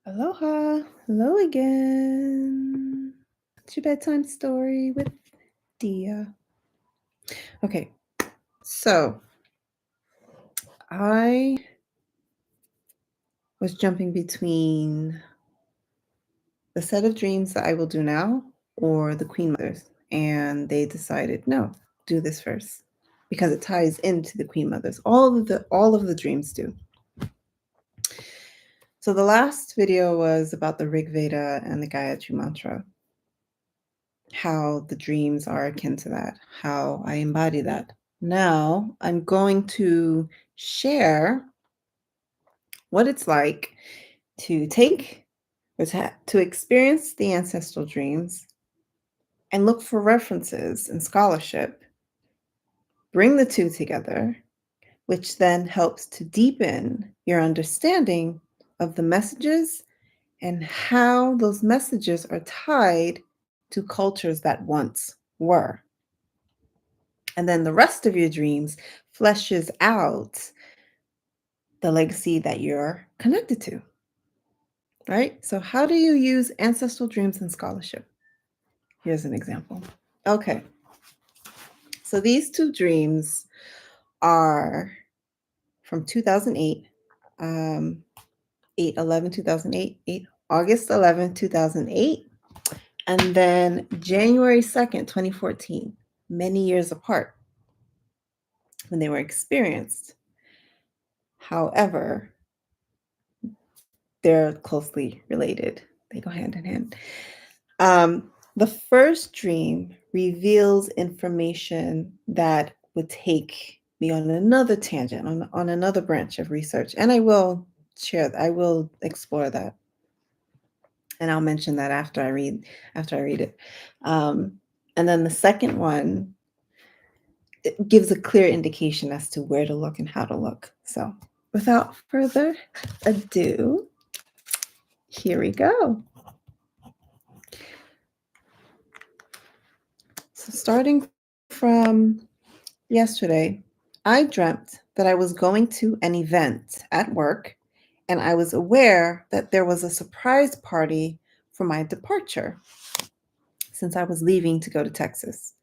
Aloha. Hello again. It's your bedtime story with Dia. Okay, so I was jumping between the set of dreams that I will do now or the Queen Mothers, and they decided no, do this first because it ties into the Queen Mothers. All of the dreams do. So the last video was about the Rig Veda and the Gayatri Mantra, how the dreams are akin to that, how I embody that. Now I'm going to share what it's like to take or to experience the ancestral dreams and look for references in scholarship, bring the two together, which then helps to deepen your understanding of the messages and how those messages are tied to cultures that once were. And then the rest of your dreams fleshes out the legacy that you're connected to, right? So, how do you use ancestral dreams in scholarship? Here's an example. Okay, so these two dreams are from 2008, 8 August 11, 2008, and then January 2nd, 2014, many years apart when they were experienced. However, they're closely related. They go hand in hand. The first dream reveals information that would take me on another tangent, on another branch of research. And I will explore that. And I'll mention that after I read it. And then the second one, it gives a clear indication as to where to look and how to look. So without further ado, here we go. So starting from yesterday, I dreamt that I was going to an event at work, and I was aware that there was a surprise party for my departure since I was leaving to go to Texas.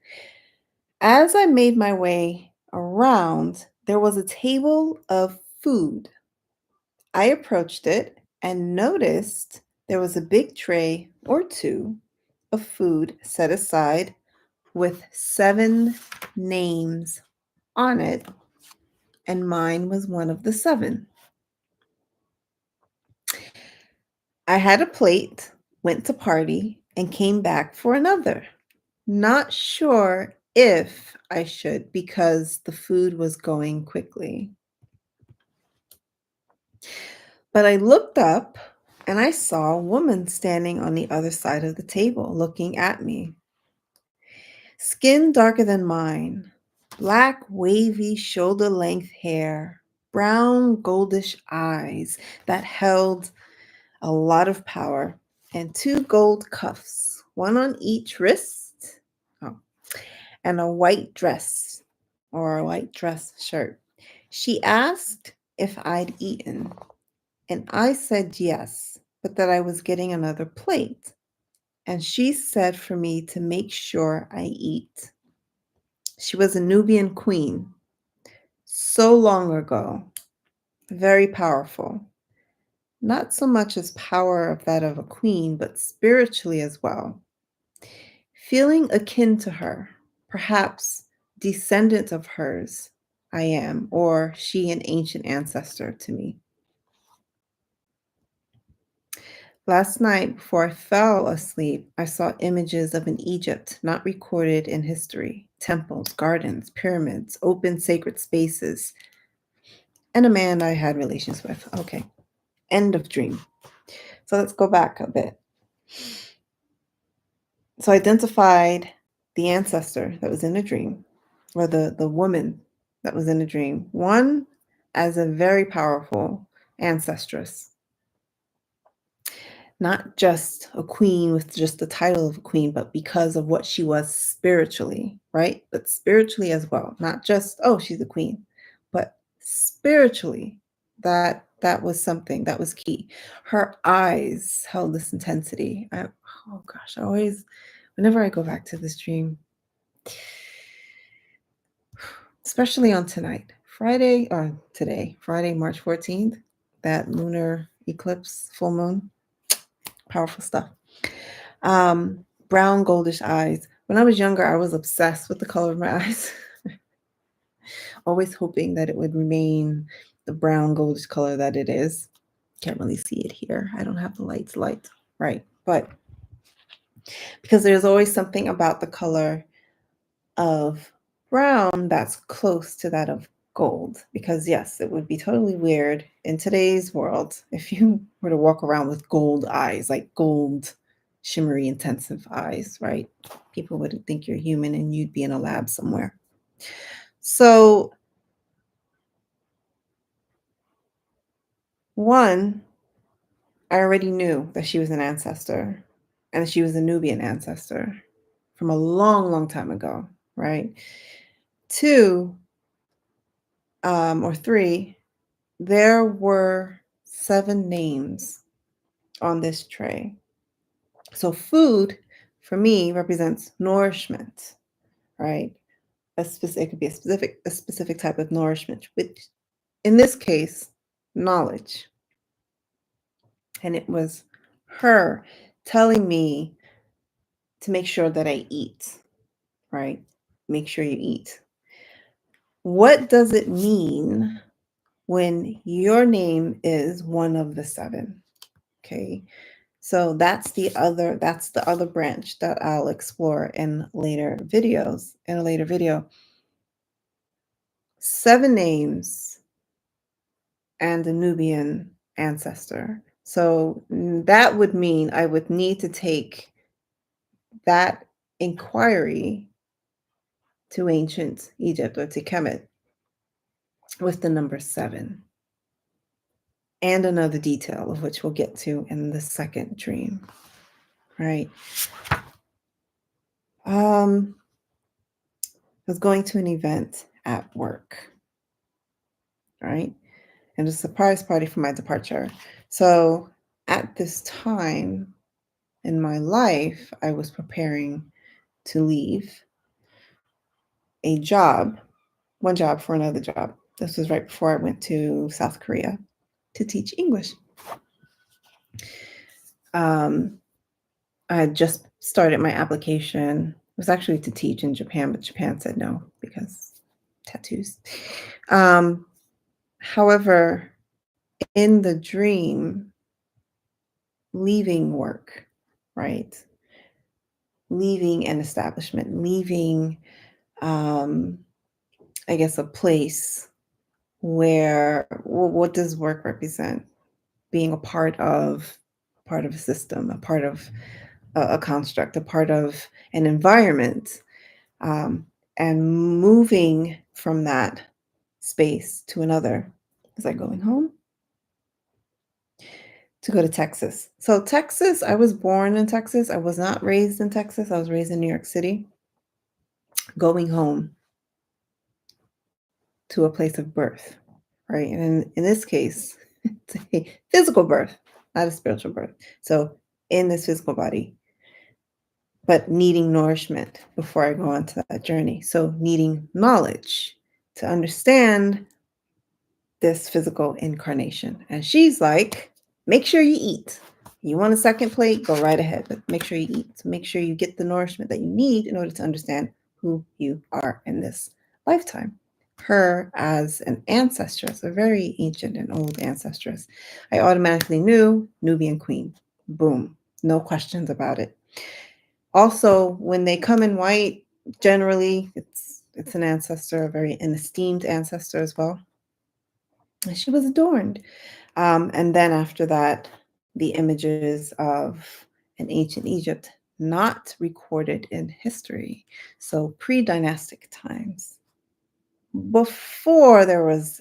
As I made my way around, there was a table of food. I approached it and noticed there was a big tray or two of food set aside with 7 names on it, and mine was one of the 7. I had a plate, went to party, and came back for another. Not sure if I should because the food was going quickly. But I looked up and I saw a woman standing on the other side of the table looking at me. Skin darker than mine, black, wavy, shoulder length hair, brown, goldish eyes that held a lot of power, and 2 gold cuffs, one on each wrist, and a white dress or a white dress shirt. She asked if I'd eaten, and I said yes, but that I was getting another plate. And she said for me to make sure I eat. She was a Nubian queen, so long ago, very powerful. Not so much as power of that of a queen, but spiritually as well. Feeling akin to her, perhaps descendant of hers, I am, or she an ancient ancestor to me. Last night, before I fell asleep, I saw images of an Egypt not recorded in history: temples, gardens, pyramids, open sacred spaces, and a man I had relations with. Okay, end of dream. So let's go back a bit. So I identified the ancestor that was in the dream, or the woman that was in the dream. One as a very powerful ancestress, not just a queen with just the title of a queen, but because of what she was spiritually, right? But spiritually as well, not just, oh, she's a queen, but spiritually, that That was something that was key. Her eyes held this intensity. Oh gosh, I always, whenever I go back to this dream, especially on tonight, Friday, or today, Friday, March 14th, that lunar eclipse, full moon, powerful stuff. Brown goldish eyes. When I was younger, I was obsessed with the color of my eyes, always hoping that it would remain the brown goldish color that it is. Can't really see it here. I don't have the lights, right? But because there's always something about the color of brown that's close to that of gold. Because yes, it would be totally weird in today's world if you were to walk around with gold eyes, like gold, shimmery, intensive eyes, right? People would think you're human and you'd be in a lab somewhere. So, one, I already knew that she was an ancestor and that she was a Nubian ancestor from a long, long time ago, right? Two, or three, there were 7 names on this tray. So food for me represents nourishment, right? It could be a specific type of nourishment, which in this case, knowledge. And it was her telling me to make sure that I eat, right? Make sure you eat. What does it mean when your name is one of the 7? Okay. So that's the other branch that I'll explore in later videos, in a later video. 7 names and a Nubian ancestor. So that would mean I would need to take that inquiry to ancient Egypt or to Kemet with the number 7 and another detail of which we'll get to in the second dream, right? I was going to an event at work, right? And a surprise party for my departure. So at this time in my life, I was preparing to leave a job, one job for another job. This was right before I went to South Korea to teach English. I had just started my application. It was actually to teach in Japan, but Japan said no because tattoos. However, in the dream, leaving work, right? Leaving an establishment, leaving, I guess, a place where, what does work represent? Being a part of a system, a part of a construct, a part of an environment, and moving from that space to another. Was I going home? To go to Texas. So Texas, I was born in Texas. I was not raised in Texas. I was raised in New York City. Going home to a place of birth, right? And in this case, it's a physical birth, not a spiritual birth. So in this physical body, but needing nourishment before I go on to that journey. So needing knowledge to understand this physical incarnation. And she's like, make sure you eat. You want a second plate? Go right ahead, but make sure you eat. So make sure you get the nourishment that you need in order to understand who you are in this lifetime. Her as an ancestress, a very ancient and old ancestress, I automatically knew Nubian queen. Boom. No questions about it. Also, when they come in white, generally it's an ancestor, an esteemed ancestor as well. And she was adorned. And then after that, the images of an ancient Egypt not recorded in history. So pre-dynastic times, before there was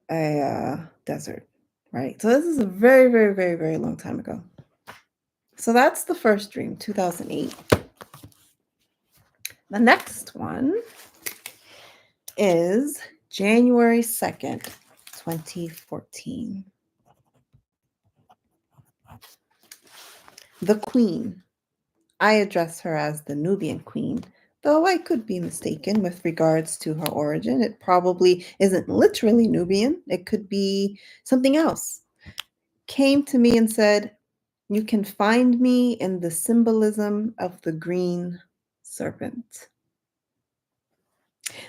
a desert, right? So this is a very, very, very, very long time ago. So that's the first dream, 2008. The next one is January 2nd, 2014. The Queen. I address her as the Nubian Queen, though I could be mistaken with regards to her origin. It probably isn't literally Nubian, it could be something else. Came to me and said, "You can find me in the symbolism of the Green Serpent."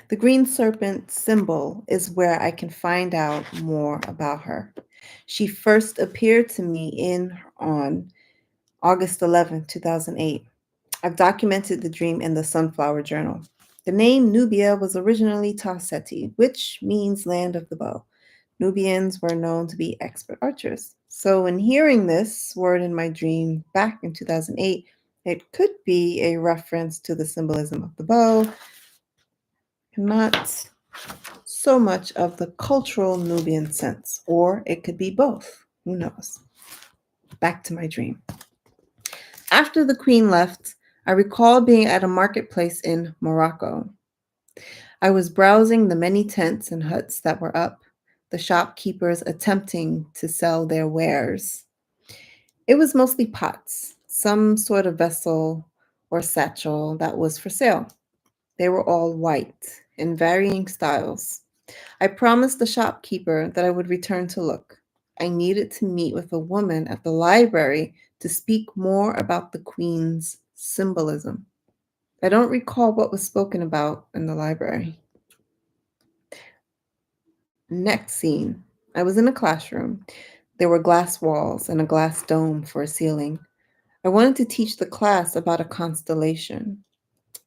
The Green Serpent symbol is where I can find out more about her. She first appeared to me on August 11, 2008. I've documented the dream in the Sunflower Journal. The name Nubia was originally Taseti, which means land of the bow. Nubians were known to be expert archers. So, in hearing this word in my dream back in 2008, it could be a reference to the symbolism of the bow, not so much of the cultural Nubian sense, or it could be both. Who knows? Back to my dream. After the queen left, I recall being at a marketplace in Morocco. I was browsing the many tents and huts that were up, the shopkeepers attempting to sell their wares. It was mostly pots, some sort of vessel or satchel that was for sale. They were all white in varying styles. I promised the shopkeeper that I would return to look. I needed to meet with a woman at the library to speak more about the queen's symbolism. I don't recall what was spoken about in the library. Next scene. I was in a classroom. There were glass walls and a glass dome for a ceiling. I wanted to teach the class about a constellation.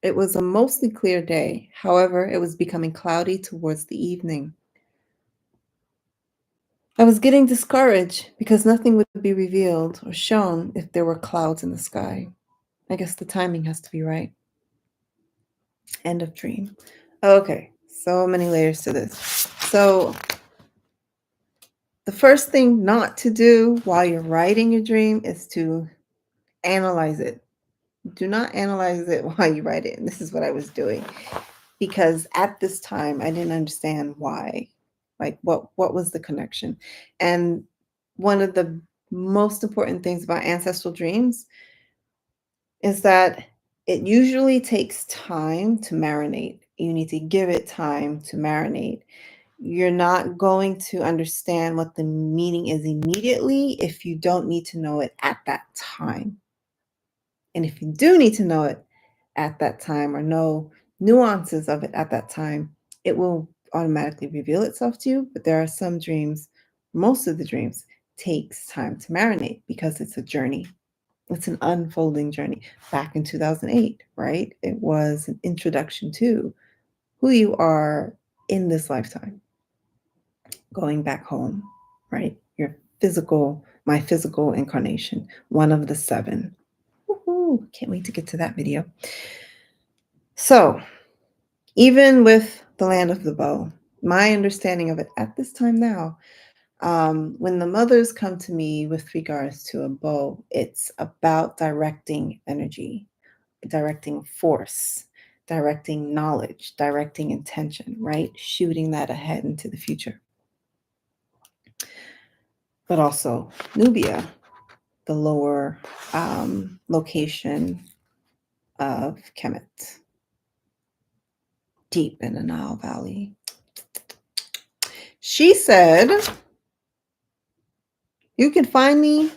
It was a mostly clear day. However, it was becoming cloudy towards the evening. I was getting discouraged because nothing would be revealed or shown if there were clouds in the sky. I guess the timing has to be right. End of dream. Okay, so many layers to this. So, the first thing not to do while you're writing your dream is to analyze it. Do not analyze it while you write it. And this is what I was doing because at this time I didn't understand why. Like what was the connection? And one of the most important things about ancestral dreams is that it usually takes time to marinate. You need to give it time to marinate. You're not going to understand what the meaning is immediately if you don't need to know it at that time. And if you do need to know it at that time or know nuances of it at that time, it will automatically reveal itself to you. But there are some dreams, most of the dreams takes time to marinate because it's a journey. It's an unfolding journey. Back in 2008, right? It was an introduction to who you are in this lifetime. Going back home, right? My physical incarnation, one of the 7. Woohoo! Can't wait to get to that video. So, even with the land of the bow, my understanding of it at this time now, when the mothers come to me with regards to a bow, it's about directing energy, directing force, directing knowledge, directing intention, right? Shooting that ahead into the future. But also Nubia, the lower location of Khemet, deep in the Nile Valley. She said, "You can find me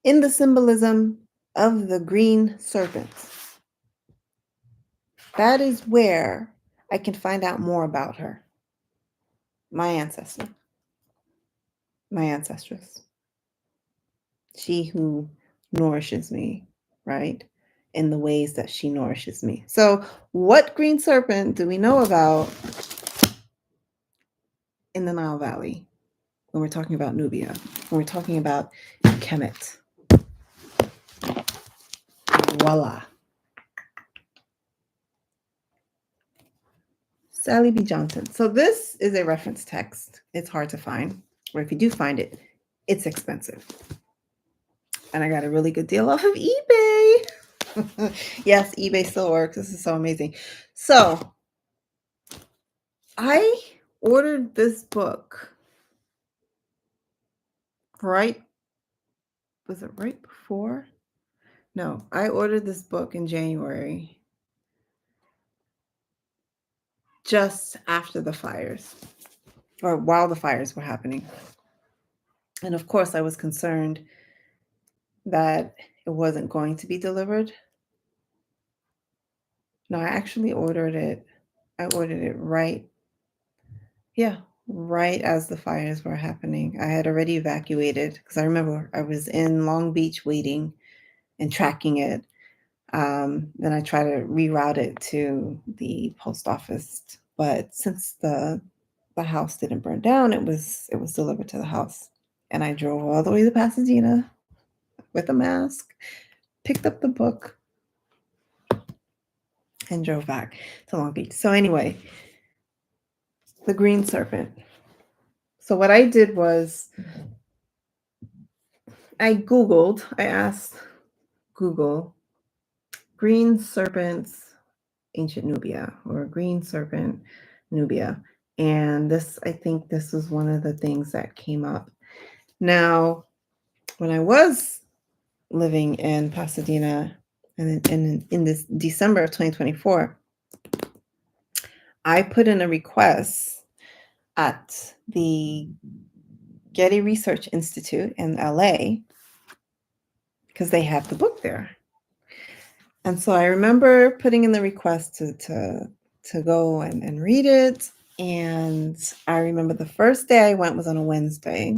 in the symbolism of the Green Serpent. That is where I can find out more about her, my ancestor, my ancestress. She who nourishes me, right? In the ways that she nourishes me." So, what Green Serpent do we know about in the Nile Valley when we're talking about Nubia, when we're talking about Khemet? Voila. Sally B. Johnson. So this is a reference text. It's hard to find, or if you do find it, it's expensive. And I got a really good deal off of eBay. Yes, eBay still works. This is so amazing. So I ordered this book right, was it right before? No, I ordered this book in January, just after the fires, or while the fires were happening. And of course, I was concerned that it wasn't going to be delivered. No, I actually ordered it. I ordered it right, yeah, right as the fires were happening. I had already evacuated because I remember I was in Long Beach waiting and tracking it. Then I tried to reroute it to the post office, but since the house didn't burn down, it was delivered to the house. And I drove all the way to Pasadena with a mask, picked up the book, and drove back to Long Beach. So anyway, the Green Serpent. So what I did was I asked Google Green Serpents Ancient Nubia or Green Serpent Nubia. And I think this was one of the things that came up. Now, when I was living in Pasadena and in this December of 2024, I put in a request at the Getty Research Institute in LA because they have the book there. And so I remember putting in the request to go and read it. And I remember the first day I went was on a Wednesday.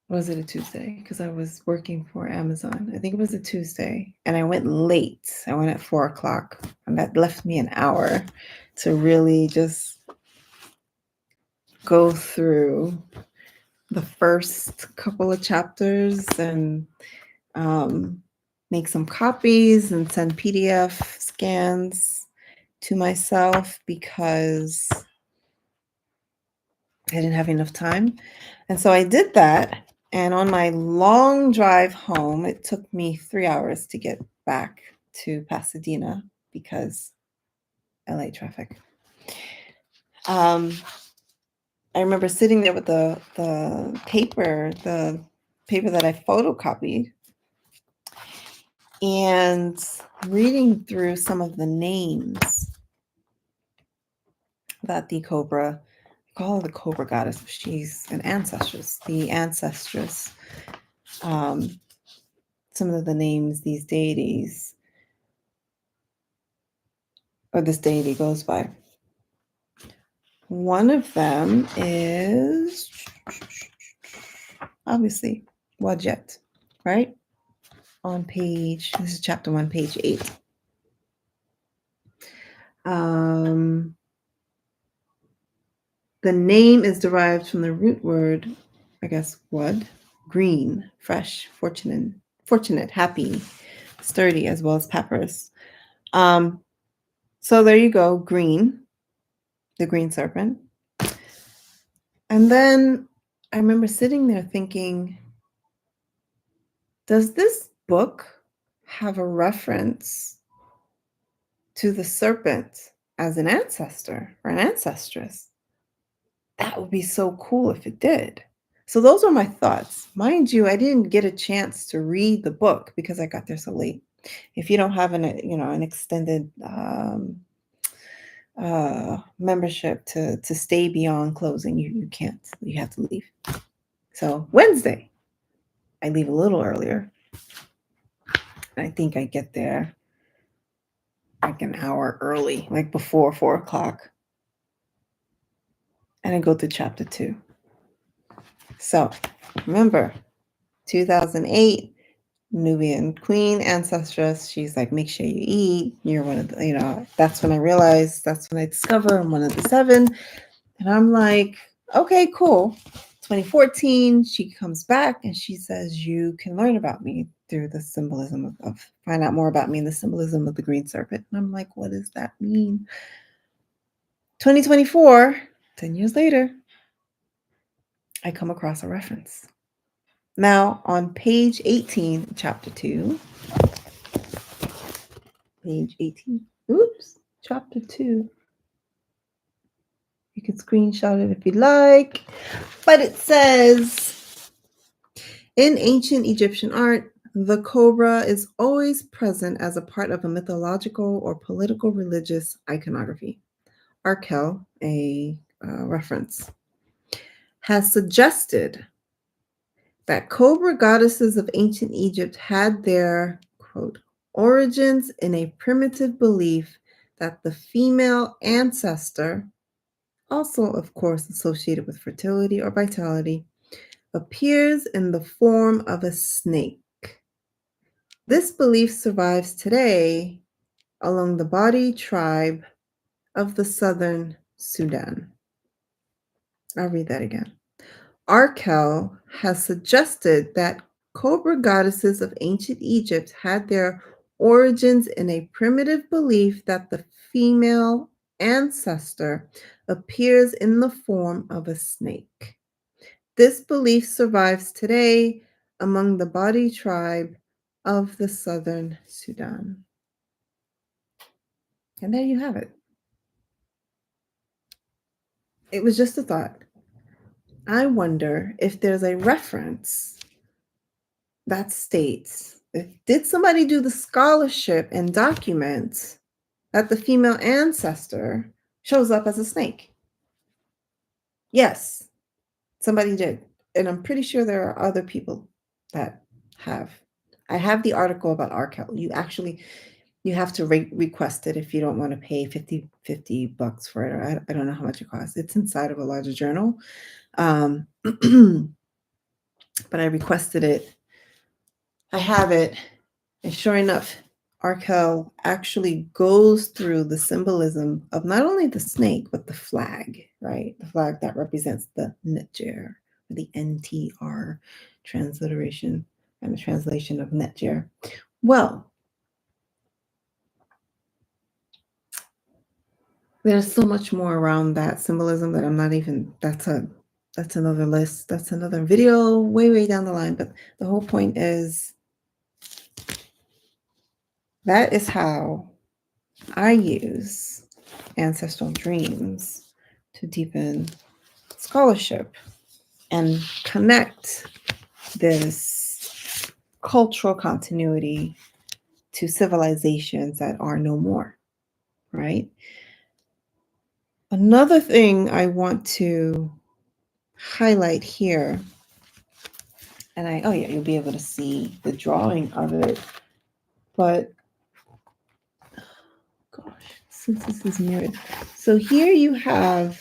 Was it a Tuesday? Because I was working for Amazon. I think it was a Tuesday. And I went late. I went at 4:00. And that left me an hour to really just go through the first couple of chapters and make some copies and send PDF scans to myself because I didn't have enough time. And so I did that. And on my long drive home, it took me 3 hours to get back to Pasadena because LA traffic. I remember sitting there with the paper that I photocopied and reading through some of the names that the Cobra, call her the Cobra goddess. She's an ancestress, the Ancestress. Some of the names these deities or this deity goes by. One of them is obviously Wadjet, right? On page, this is chapter 1, page 8. The name is derived from the root word, I guess, wad, green, fresh, fortunate, happy, sturdy, as well as peppers. So there you go, green, the green serpent. And then I remember sitting there thinking, does this book have a reference to the serpent as an ancestor or an ancestress? That would be so cool if it did. So those are my thoughts. Mind you, I didn't get a chance to read the book because I got there so late. If you don't have an extended membership to stay beyond closing, you can't. You have to leave. So Wednesday, I leave a little earlier. I think I get there like an hour early, like before 4:00. And I go to chapter 2. So remember, 2008, Nubian queen ancestress. She's like, make sure you eat. You're one of the, that's when I realized, that's when I discover I'm one of the 7. And I'm like, okay, cool. 2014, she comes back and she says, you can learn about me through the symbolism of find out more about me in the symbolism of the green serpent. And I'm like, what does that mean? 2024, 10 years later, I come across a reference. Now, on page 18, chapter 2, page 18, chapter 2, You can screenshot it if you like. But it says, in ancient Egyptian art, the cobra is always present as a part of a mythological or political religious iconography. Arkell, a reference, has suggested that cobra goddesses of ancient Egypt had their, quote, origins in a primitive belief that the female ancestor, also, of course, associated with fertility or vitality, appears in the form of a snake. This belief survives today along the Badi tribe of the southern Sudan. I'll read that again. Arkell has suggested that cobra goddesses of ancient Egypt had their origins in a primitive belief that the female ancestor appears in the form of a snake. This belief survives today among the Badi tribe of the southern Sudan. And there you have it. It was just a thought. I wonder if there's a reference that states, did somebody do the scholarship and document that the female ancestor shows up as a snake? Yes, somebody did. And I'm pretty sure there are other people that have. I have the article about Arkell. You have to request it if you don't want to pay 50 bucks for it. Or I don't know how much it costs. It's inside of a larger journal. But I requested it. I have it. And sure enough, Arkell actually goes through the symbolism of not only the snake, but the flag, right? The flag that represents the Netjer, the NTR transliteration and the translation of Netjer. Well, there's so much more around that symbolism that I'm not even, that's another list. That's another video way down the line. But the whole point is that is how I use ancestral dreams to deepen scholarship and connect this cultural continuity to civilizations that are no more, right? Another thing I want to highlight here, and oh yeah, you'll be able to see the drawing of it, but gosh, since this is muted. So here you have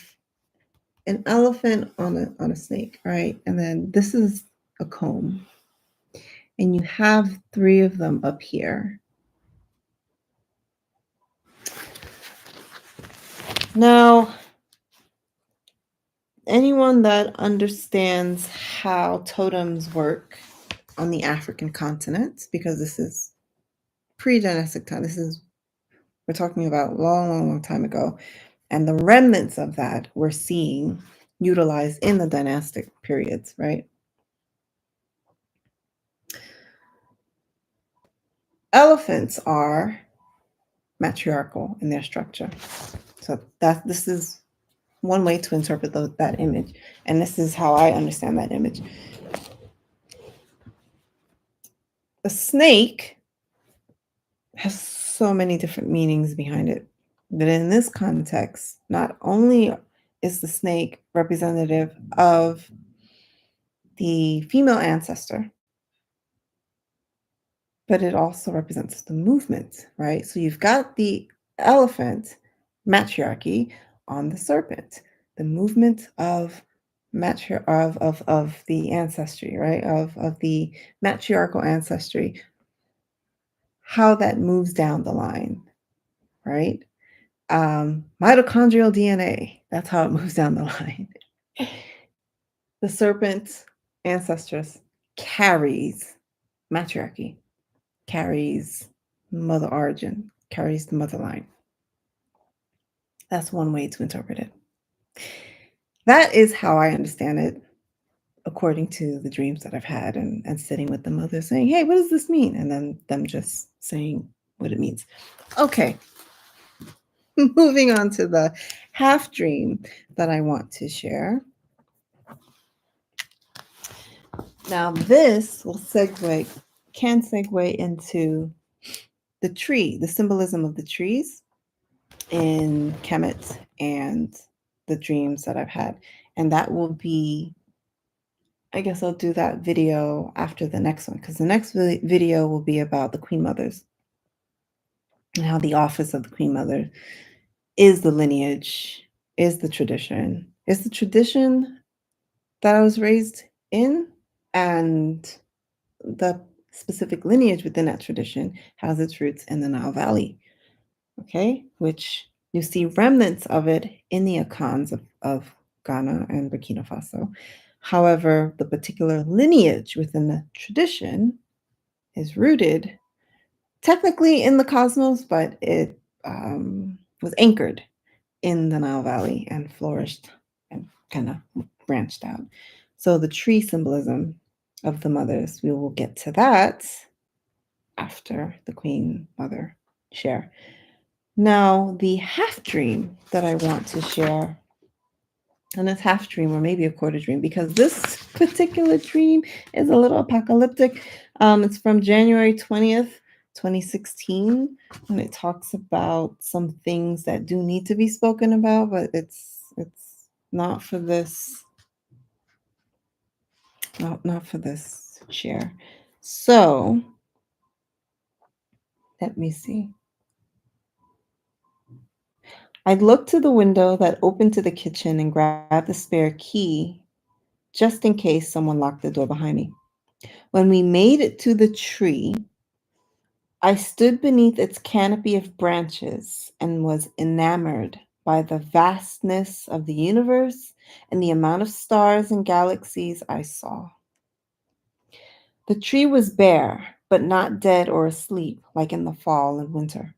an elephant on a snake, right? And then this is a comb. And you have 3 of them up here. Now, anyone that understands how totems work on the African continent, because this is predynastic time, we're talking about long time ago, and the remnants of that we're seeing utilized in the dynastic periods, right? Elephants are matriarchal in their structure. So this is one way to interpret that image. And this is how I understand that image. The snake has so many different meanings behind it. But in this context, not only is the snake representative of the female ancestor, but it also represents the movement, right? So you've got the elephant matriarchy on the serpent, the movement of of the ancestry, right? Of the matriarchal ancestry, how that moves down the line, right? Mitochondrial DNA, that's how it moves down the line. The serpent ancestress carries matriarchy, carries mother origin, carries the mother line. That's one way to interpret it. That is how I understand it, according to the dreams that I've had and sitting with the mother saying, hey, what does this mean? And then them just saying what it means. Okay. moving on to the half dream that I want to share. Now, this can segue into the tree, the symbolism of the trees in Kemet and the dreams that I've had. And that will be, I guess I'll do that video after the next one, because the next video will be about the Queen Mothers and how the office of the Queen Mother is the lineage, is the tradition, that I was raised in, and the specific lineage within that tradition has its roots in the Nile Valley, okay, which you see remnants of it in the Akans of Ghana and Burkina Faso. However, the particular lineage within the tradition is rooted technically in the cosmos, but it was anchored in the Nile Valley and flourished and kind of branched out. So the tree symbolism of the mothers, we will get to that after the Queen Mother share. Now, the half dream that I want to share, and it's half dream or maybe a quarter dream, because this particular dream is a little apocalyptic. It's from January 20th, 2016, and it talks about some things that do need to be spoken about, but it's not for this, not for this share. So let me see. I looked to the window that opened to the kitchen and grabbed the spare key just in case someone locked the door behind me. When we made it to the tree, I stood beneath its canopy of branches and was enamored by the vastness of the universe and the amount of stars and galaxies I saw. The tree was bare, but not dead or asleep like in the fall and winter.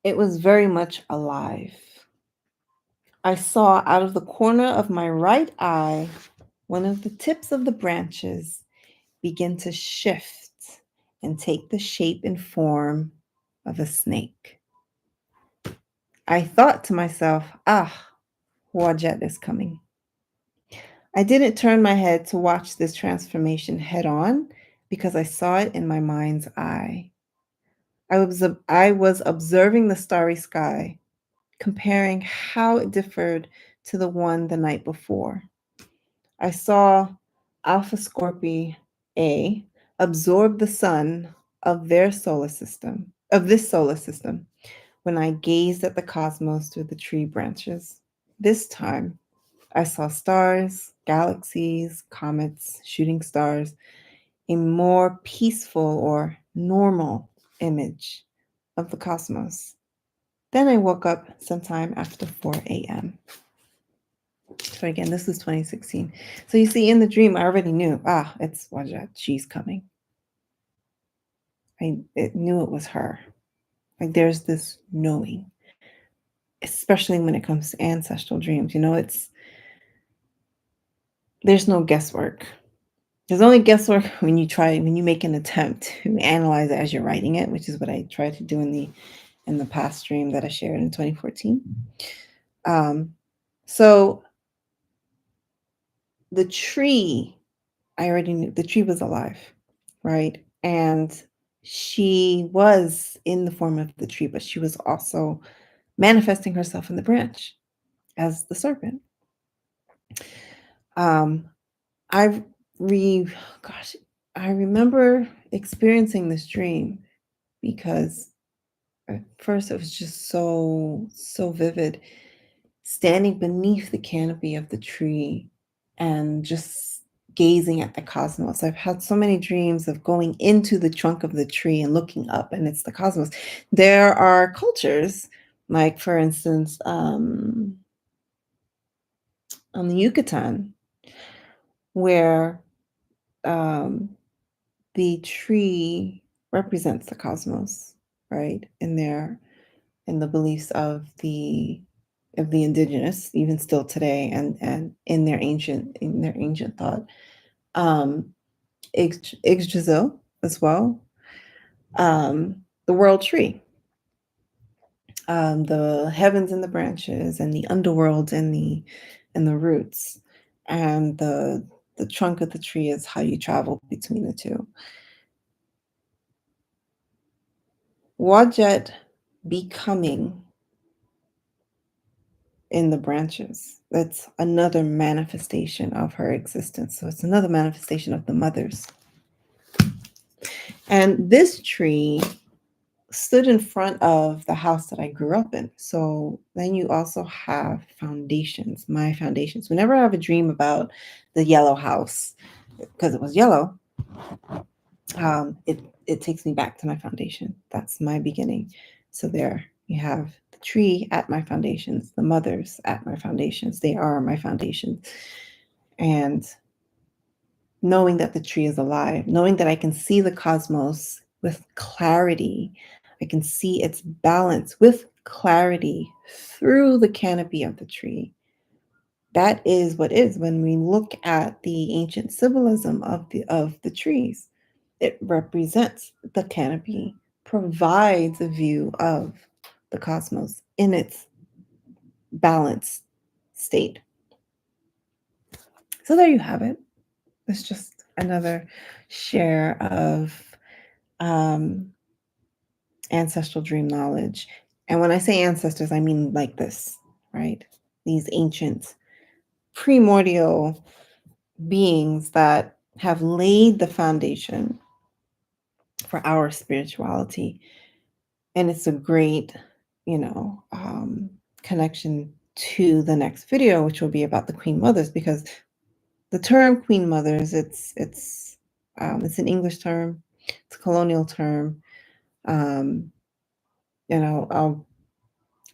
It was very much alive. I saw out of the corner of my right eye one of the tips of the branches begin to shift and take the shape and form of a snake. I thought to myself, Wajet is coming. I didn't turn my head to watch this transformation head on because I saw it in my mind's eye. I was observing the starry sky, comparing how it differed to the one the night before. I saw Alpha Scorpii A absorb the sun of this solar system, when I gazed at the cosmos through the tree branches. This time, I saw stars, galaxies, comets, shooting stars, a more peaceful or normal image of the cosmos. Then I woke up sometime after 4 a.m. So again, this is 2016. So you see, in the dream, I already knew, it's Wajat, she's coming. I knew it was her. Like there's this knowing, especially when it comes to ancestral dreams. There's no guesswork. There's only guesswork when you make an attempt to analyze it as you're writing it, which is what I tried to do in the past stream that I shared in 2014. So the tree, I already knew the tree was alive, right? And she was in the form of the tree, but she was also manifesting herself in the branch as the serpent. I remember experiencing this dream because at first it was just so vivid, standing beneath the canopy of the tree and just gazing at the cosmos. I've had so many dreams of going into the trunk of the tree and looking up, and it's the cosmos. There are cultures, like for instance, on the Yucatan, where the tree represents the cosmos, right? In the beliefs of the indigenous, even still today, and in their ancient thought. Yggdrasil as well. The world tree. the heavens and the branches, and the underworld and the roots, and the trunk of the tree is how you travel between the two. Wajet becoming in the branches. That's another manifestation of her existence. So it's another manifestation of the mothers. And this tree stood in front of the house that I grew up in. So then you also have foundations, my foundations. Whenever I have a dream about the yellow house, because it was yellow, it takes me back to my foundation. That's my beginning. So there you have the tree at my foundations, the mothers at my foundations. They are my foundations. And knowing that the tree is alive, knowing that I can see the cosmos with clarity, I can see its balance with clarity through the canopy of the tree. That is what is when we look at the ancient symbolism of the trees. It represents the canopy, provides a view of the cosmos in its balanced state. So there you have it. It's just another share of ancestral dream knowledge. And when I say ancestors, I mean like this, right? These ancient, primordial beings that have laid the foundation for our spirituality. And it's a great, connection to the next video, which will be about the Queen Mothers, because the term Queen Mothers, it's an English term, it's a colonial term. I'll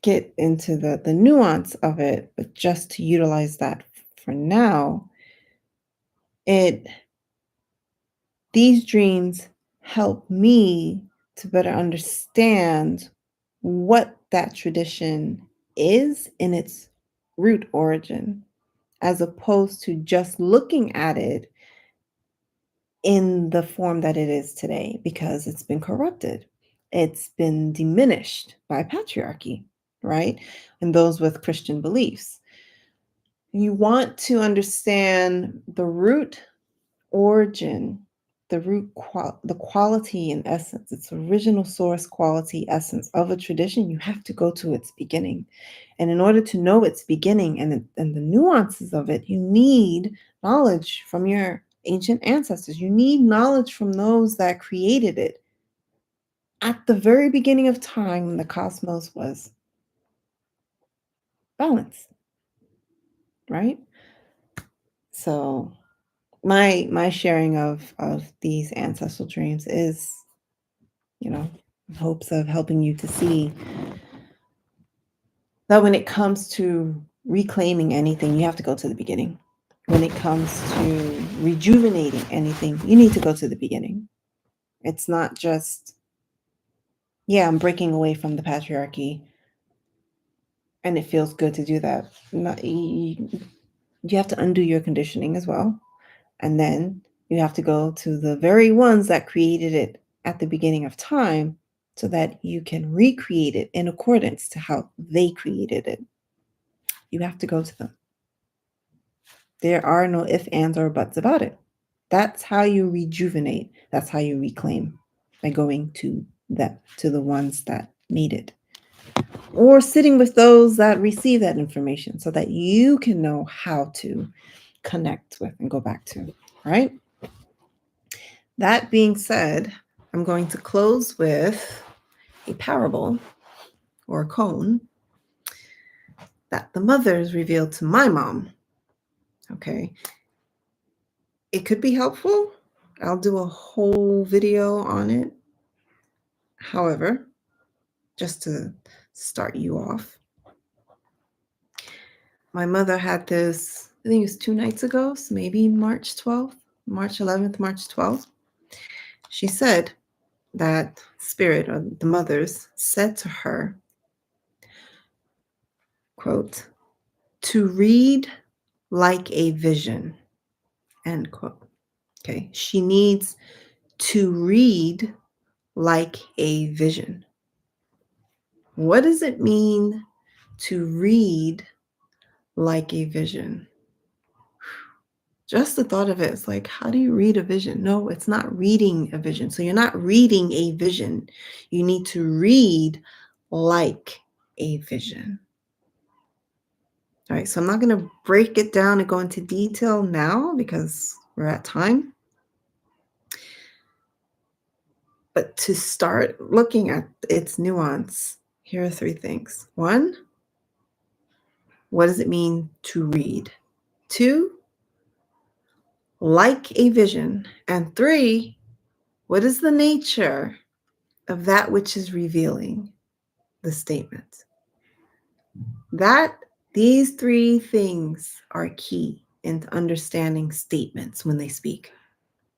get into the nuance of it, but just to utilize that for now, these dreams help me to better understand what that tradition is in its root origin, as opposed to just looking at it in the form that it is today, because it's been corrupted. It's been diminished by patriarchy, right? And those with Christian beliefs. You want to understand the root origin, the quality and essence, its original source, quality, essence of a tradition. You have to go to its beginning. And in order to know its beginning and the nuances of it, you need knowledge from your ancient ancestors. You need knowledge from those that created it at the very beginning of time, when the cosmos was balanced, right? So my sharing of these ancestral dreams is, in hopes of helping you to see that when it comes to reclaiming anything, you have to go to the beginning. When it comes to rejuvenating anything, you need to go to the beginning. It's not just, yeah, I'm breaking away from the patriarchy and it feels good to do that. You have to undo your conditioning as well. And then you have to go to the very ones that created it at the beginning of time, so that you can recreate it in accordance to how they created it. You have to go to them. There are no ifs, ands, or buts about it. That's how you rejuvenate. That's how you reclaim, by going to them, to the ones that made it, or sitting with those that receive that information, so that you can know how to connect with and go back to, right? That being said, I'm going to close with a parable or a koan that the mothers revealed to my mom. Okay. It could be helpful. I'll do a whole video on it. However, just to start you off, my mother had this, I think it was 2 nights ago, so maybe March 12th, March 11th, March 12th. She said that spirit, or the mothers, said to her, quote, to read like a vision, end quote. Okay. She needs to read like a vision. What does it mean to read like a vision? Just the thought of it is like, how do you read a vision? No, it's not reading a vision. So you're not reading a vision. You need to read like a vision. All right, so I'm not going to break it down and go into detail now because we're at time. But to start looking at its nuance, here are 3 things. 1, what does it mean to read? 2, like a vision. And 3, what is the nature of that which is revealing the statement? These 3 things are key in understanding statements when they speak.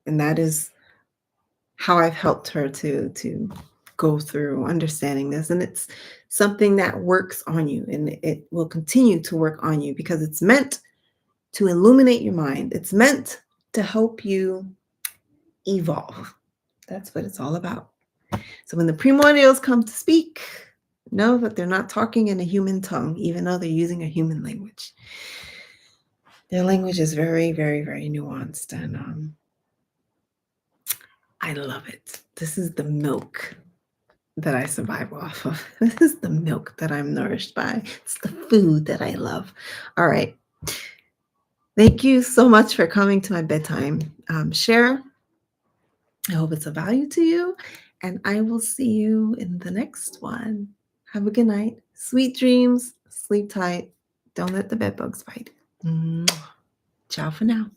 And that is how I've helped her to go through understanding this. And it's something that works on you, and it will continue to work on you because it's meant to illuminate your mind. It's meant to help you evolve. That's what it's all about. So when the primordials come to speak, know that they're not talking in a human tongue, even though they're using a human language. Their language is very, very, very nuanced, and I love it. This is the milk that I survive off of. This is the milk that I'm nourished by. It's the food that I love. All right. Thank you so much for coming to my bedtime share. I hope it's of value to you, and I will see you in the next one. Have a good night. Sweet dreams. Sleep tight. Don't let the bed bugs bite. Ciao for now.